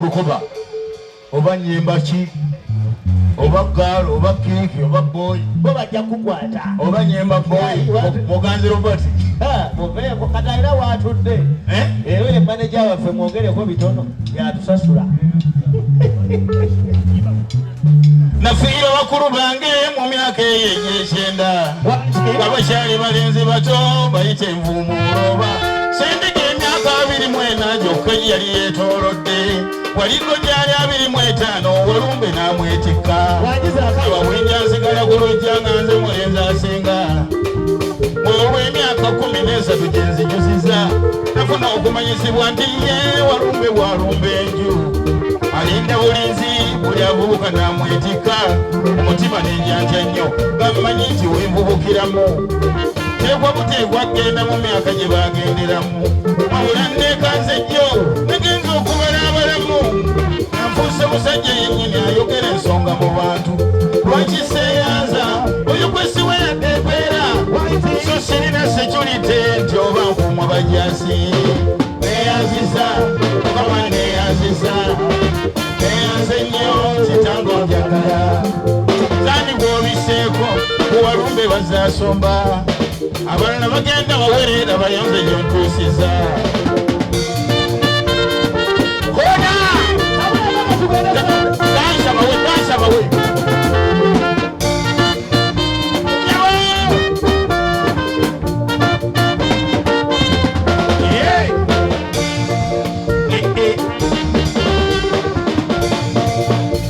Rukoba oba nyemba ki oba girl oba kiki oba boy bo bajja kukwata oba nyemba boy muganzi Robert muveeko kataira watudde era ye manager waffe mwogereko bitono yatusasula nafiira bakulu bange mu myaka eyo egy'ekyenda abakyali balenzi bato bayite envumuuloba sendika emyaka 24 gyokka yali yeetoolodde waliko gyali 25 walumbe n'amwetikka wabwenja nsigala ku lujja nga nze mulenzi asinga olw'emyaka 13 gye nzijusiza nafuna okumanyisibwa nti ye walumbe bwalumba enju alinda bulinzi buli avubuka n'amwetikka omutima n'enjanja nnyo nga mmanyi nti wenvubukiramu teekwa buteekwa genda mu myaka gye bagenderamu wabula nneekanze jjo nagenza okubala abalamu anfuuse musajja yennyini ayogera ensonga mu bantu lwaki seeyanza oyo kwesiwe yaddeekwera so sirina security nti oba nkuumwa bajasi neeyanziza mukama neeyanziza neeyanze nnyo kitango njagala zani bw'obiseeko kuwalumbe bazaasomba abalala bagenda bawerera bayonze gyontuusiza kona kansabawe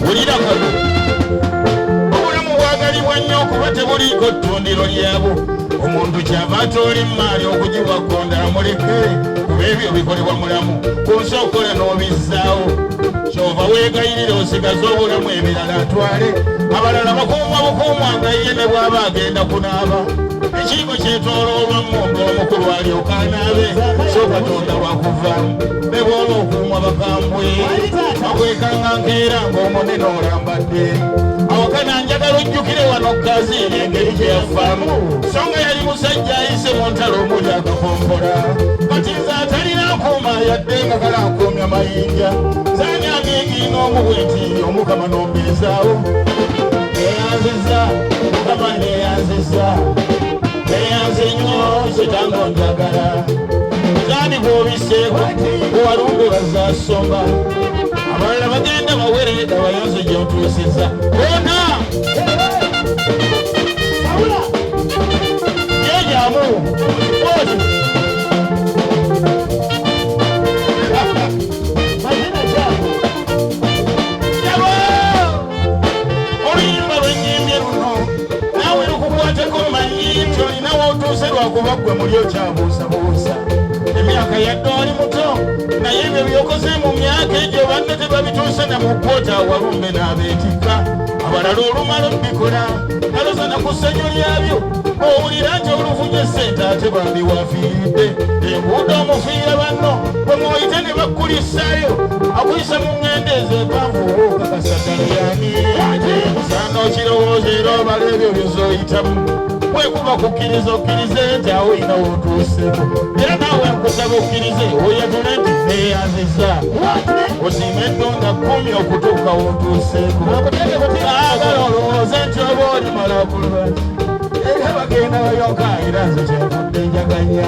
wulira kano obulamu bwagalibwa nnyo kuba tebuliiko ttundiro lyabo omuntu kyava atoola emaali okugiwa gondala muleke kuba ebyo bikolebwa mulamu kunsi okukola n'obizzaawo kyova weegayirira osigaze obulamu ebirala atwale abalala bakuumwa bukuumwa nga ye ne bw'aba agenda kunaaba ekiiko kyetooloolwa mmundu omukulu alyoka anaabe so katonda lwakuvaamu ne bw'oba okuumwa bakambwe bakwekanga nkeera ng'omunene olambadde awakana njagala ojjukire wano kaziini engeri gye yavaamu so nga yali musajja ayise mu ntalo omuli akakompola kati nze atalina nkuuma yadde nga kalankuumya mayinja zanyangiingina omubwe nti omukama n'ombizaawo neyanziza mukama neyanziza neyanze nnyo kitango njagala zani bw'obiseeko bwewalumbe bazaasomba abalala bagenda bawereda bayonze gyontuusiza ona yejamu oti yabo oluyimba lwenyimbye luno naawe lukukwateko manyi nti olinawo otuuse lwakuba ggwe muli okyabuusabuusa emyaka yadde oli muto naye ebyo byokoze mu myaka egyo banne tebabituuse ne mu kwota walumbe n'abeetikka abalala olumala obikola naloza na ku ssenyu lyabyo owulira nti oluvunye ssente ate bambi wafiiridde enguudo omufiira banno bwe mwoyite ne bakkulisaayo akuyisa mu ŋŋende ezo empanvu okakasataluyani musaana okirowooza era obala ebyo byozooyitamu bwekuba kukkiriza okkirize nti awo olina wootuuseko era naawe nkusaba okkirize oyatule nti neeyanziza osiime ettonda 10 okutuuka wootuuseko agala olowooze nti oba olimala bulungi era bagenda bayoka era nze kyenvudde njaganya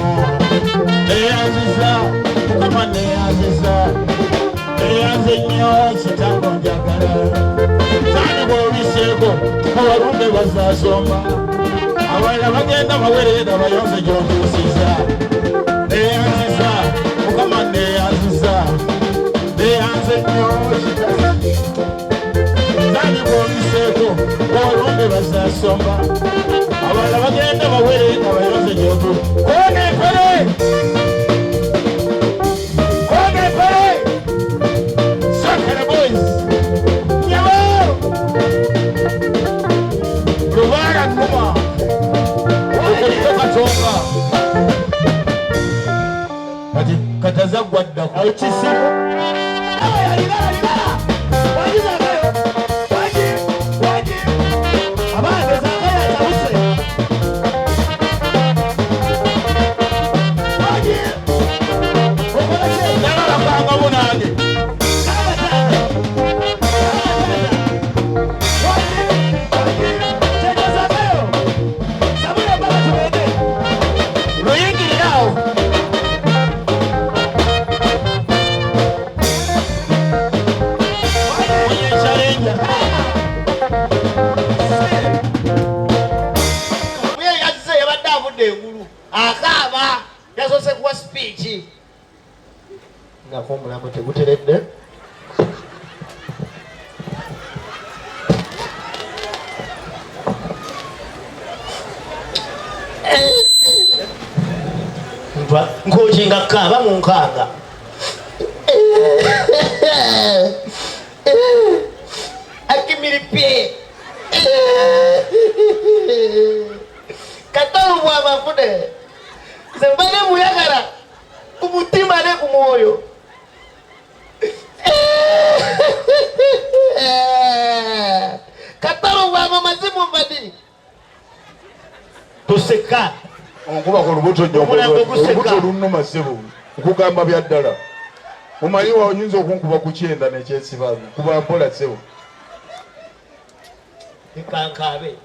neeyanziza mukama neeyanziza neeyanze nnyo kitango njagala zani bw'obiseeko abawalumbe bazaasomba abalala bagenda bawerera bayonze gyontuusiza neyanziza mukama neyanziza neyanze nnyo zani bw'obiseeko abawalumbe bazaasomba abalala bagenda bawerera bayonze gyontu konepere sakara boys nyabo lubara kuma katonga kati katazagwa ddaku ekisimu nalabakanga bunange speech ngako omulambo teguteredde nkokinga kaba mu nkanga akimiripye Katolu bw'amafune sembane muyagala ku mutima ne ku mwoyo Katolu bw'amamazimu mbadi tuseka onkuba ku lubuto olubuto lunuma ssebo okugamba bya ddala omanyi wanyinza okunkuba ku kyenda nekyesibamu kuba mpola ssebo ekankabe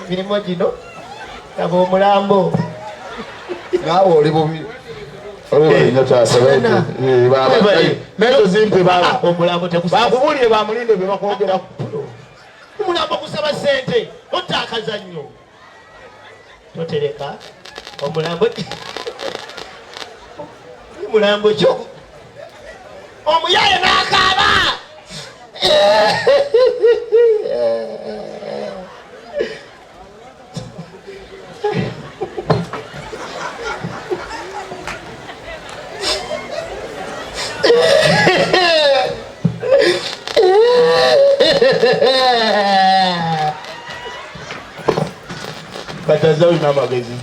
mirimo gino kaba omulambo naawe oli bubi nezo zimpe omulambo bakubulire bamulinde bye bakwogeraku omulambo kusaba sente otakaza nnyo totereka omulambo mulambo kyo omuyaye n'akaaba kataza olina amagezi